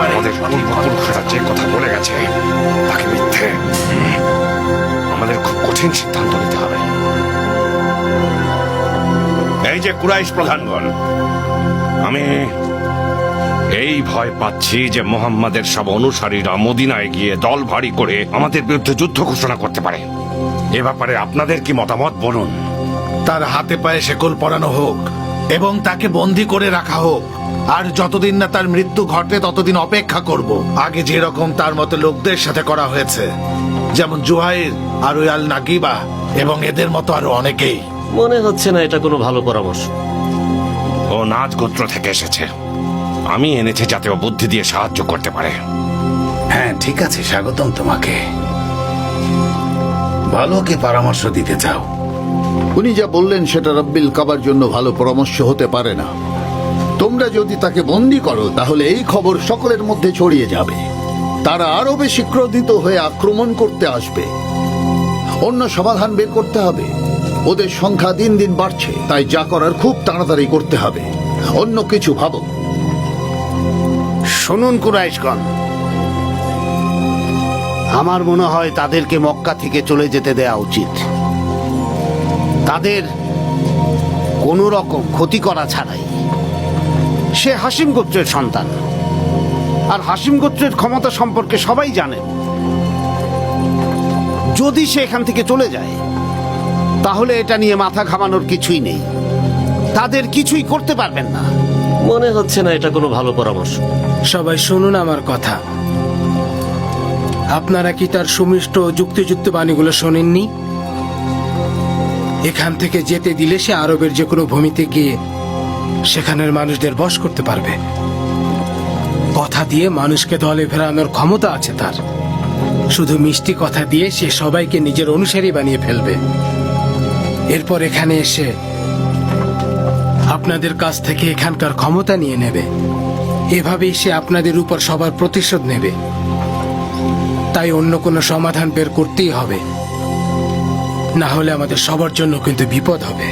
পারে? আমাদের পূর্বপুরুষরা যে কথা বলে গেছে তাকে মিথ্যে। আমাদের খুব কঠিন সিদ্ধান্ত নিতে হবে। এই যে কুরাইশ প্রধানগণ, আমি এই ভয় পাচ্ছি যে মুহাম্মাদের সব অনুসারীরা মদিনায় গিয়ে দল ভারী করে আমাদের বিরুদ্ধে যুদ্ধ ঘোষণা করতে পারে। এ ব্যাপারে আপনাদের কি মতামত বলুন। তার হাতে পায়ে শেকল পরানো হোক এবং তাকে বন্দী করে রাখা হোক, আর যতদিন না তার মৃত্যু ঘটে ততদিন অপেক্ষা করব। আগে যেরকম তার মতো লোকদের সাথে করা হয়েছে, যেমন জুহাইর আর ওই আল নাগিবা এবং এদের মতো আরো অনেকেই। মনে হচ্ছে না এটা কোনো ভালো পরামর্শ। ও নাজ গোত্র থেকে এসেছে, আমি এনেছি যাতে ও বুদ্ধি দিয়ে সাহায্য করতে পারে। হ্যাঁ, ঠিক আছে, স্বাগতম তোমাকে। ভালো কি পরামর্শ দিতে চাও? উনি যা বললেন সেটা রব্বিল কাবার জন্য ভালো পরামর্শ হতে পারে না। তোমরা যদি তাকে বন্দী করো তাহলে এই খবর সকলের মধ্যে ছড়িয়ে যাবে, তারা আরো বেশি ক্রোধিত হয়ে আক্রমণ করতে আসবে। অন্য সমাধান বের করতে হবে। ওদের সংখ্যা দিন দিন বাড়ছে, তাই যা করার খুব তাড়াতাড়ি করতে হবে। অন্য কিছু ভাবো। শুনুন কুরাইশগণ, আমার মনে হয় তাদেরকে মক্কা থেকে চলে যেতে দেওয়া উচিত। তাদের কোনো রকম ক্ষতি করা ছাড়াই। সে হাসিম গোত্রের সন্তান, আর হাসিম গোত্রের ক্ষমতা সম্পর্কে সবাই জানেন। যদি সে এখান থেকে চলে যায় তাহলে এটা নিয়ে মাথা ঘামানোর কিছুই নেই। তাদের কিছুই করতে পারবেন না। মনে হচ্ছে না এটা কোনো ভালো পরামর্শ। সবাই শুনুন আমার কথা। আপনারা কি তার সুমিষ্ট ও যুক্তিযুক্ত বাণীগুলো শোনেননি? এখান থেকে যেতে দিলে সে আরবের যে কোনো ভূমিতে গিয়ে সেখানের মানুষদের বশ করতে পারবে। কথা দিয়ে মানুষকে দলে ফেরানোর ক্ষমতা আছে তার। শুধু মিষ্টি কথা দিয়ে সে সবাইকে নিজের অনুসারী বানিয়ে ফেলবে। এরপর এখানে এসে আপনাদের কাছ থেকে এখানকার ক্ষমতা নিয়ে নেবে। এভাবেই সে আপনাদের উপর সবার প্রতিশোধ নেবে। তাই অন্য কোনো সমাধান বের করতেই হবে, না হলে আমাদের সবার জন্য কিন্তু বিপদ হবে।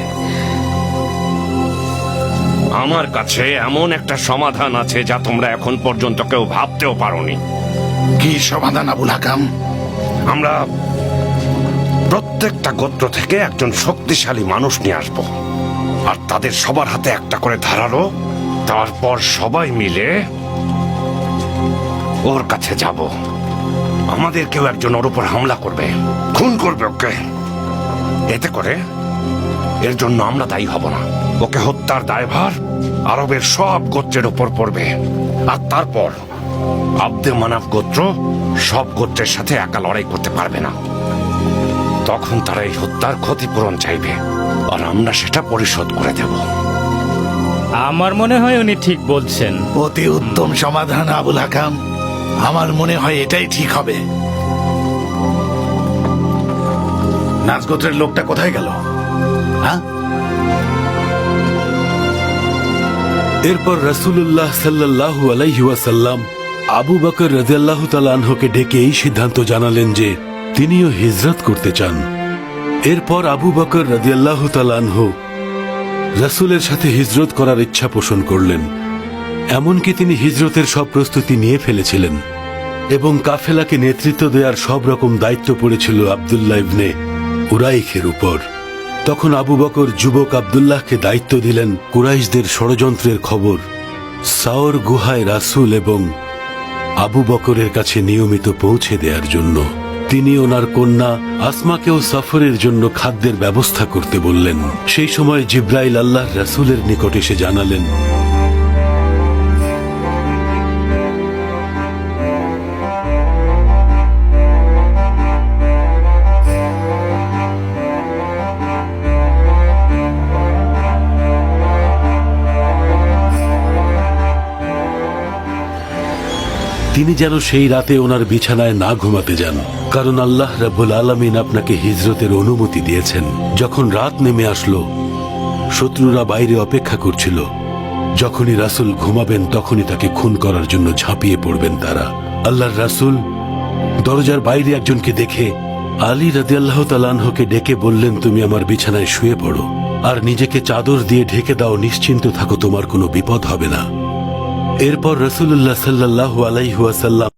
আমার কাছে এমন একটা সমাধান আছে যা তোমরা এখন পর্যন্ত কেউ ভাবতেও পারোনি। কি সমাধান আবুল হাকাম? আমরা প্রত্যেকটা গোত্র থেকে একজন শক্তিশালী মানুষ নিয়ে আসব, আর তাদের সবার হাতে একটা করে ধারালো। তারপর সবাই মিলে ওর কাছে যাব। আমাদের কেউ একজন ওর উপর হামলা করবে, খুন করবে ওকে। এতে করে এর জন্য আমরা দায়ী হব না। ওকে হত্যার দায়ভার আরবের সব গোত্রের উপর পড়বে। আর তারপর আব্দে মানাফ গোত্র সব গোত্রের সাথে একা লড়াই করতে পারবে না। তখন তারা এই হত্যার ক্ষতিপূরণ চাইবে, আর আমরা সেটা পরিশোধ করে দেব। আমার মনে হয় উনি ঠিক বলছেন। অতি উত্তম সমাধান আবুল হাকাম। আমার মনে হয় এটাই ঠিক হবে। নাজগোত্রের লোকটা কোথায় গেল? হ্যাঁ, এরপর রাসূলুল্লাহ সাল্লাল্লাহু আলাইহি ওয়াসাল্লাম আবু বকর রাদিয়াল্লাহু তাআলা আনহুকে ডেকে এই সিদ্ধান্ত জানালেন যে তিনিও হিজরত করতে চান। এরপর আবু বকর রাদিয়াল্লাহু তাআলা আনহু রাসূলের সাথে হিজরত করার ইচ্ছা পোষণ করলেন। এমনকি তিনি হিজরতের সব প্রস্তুতি নিয়ে ফেলেছিলেন এবং কাফেলাকে নেতৃত্ব দেওয়ার সব রকম দায়িত্ব পড়েছিল আব্দুল্লাহ ইবনে উরাইখের উপর। তখন আবু বকর যুবক আব্দুল্লাহকে দায়িত্ব দিলেন কুরাইশদের ষড়যন্ত্রের খবর সাওর গুহায় রাসূল এবং আবু বকরের কাছে নিয়মিত পৌঁছে দেওয়ার জন্য। তিনি ওনার কন্যা আসমাকেও সফরের জন্য খাদ্যের ব্যবস্থা করতে বললেন। সেই সময় জিব্রাইল আল্লাহর রাসূলের নিকট এসে জানালেন, তিনি যেন সেই রাতে ওনার বিছানায় না ঘুমাতে যান, কারণ আল্লাহ রাব্বুল আলামিন আপনাকে হিজরতের অনুমতি দিয়েছেন। যখন রাত নেমে আসলো, শত্রুরা বাইরে অপেক্ষা করছিল। যখনই রাসূল ঘুমাবেন তখনই তাকে খুন করার জন্য ঝাঁপিয়ে পড়বেন তারা। আল্লাহর রাসূল দরজার বাইরে একজনকে দেখে আলী রাদিয়াল্লাহু তাআলা আনহুকে ডেকে বললেন, তুমি আমার বিছানায় শুয়ে পড়ো আর নিজেকে চাদর দিয়ে ঢেকে দাও, নিশ্চিন্ত থাকো, তোমার কোনো বিপদ হবে না। এরপর রাসূলুল্লাহ সাল্লাল্লাহু আলাইহি ওয়াসাল্লাম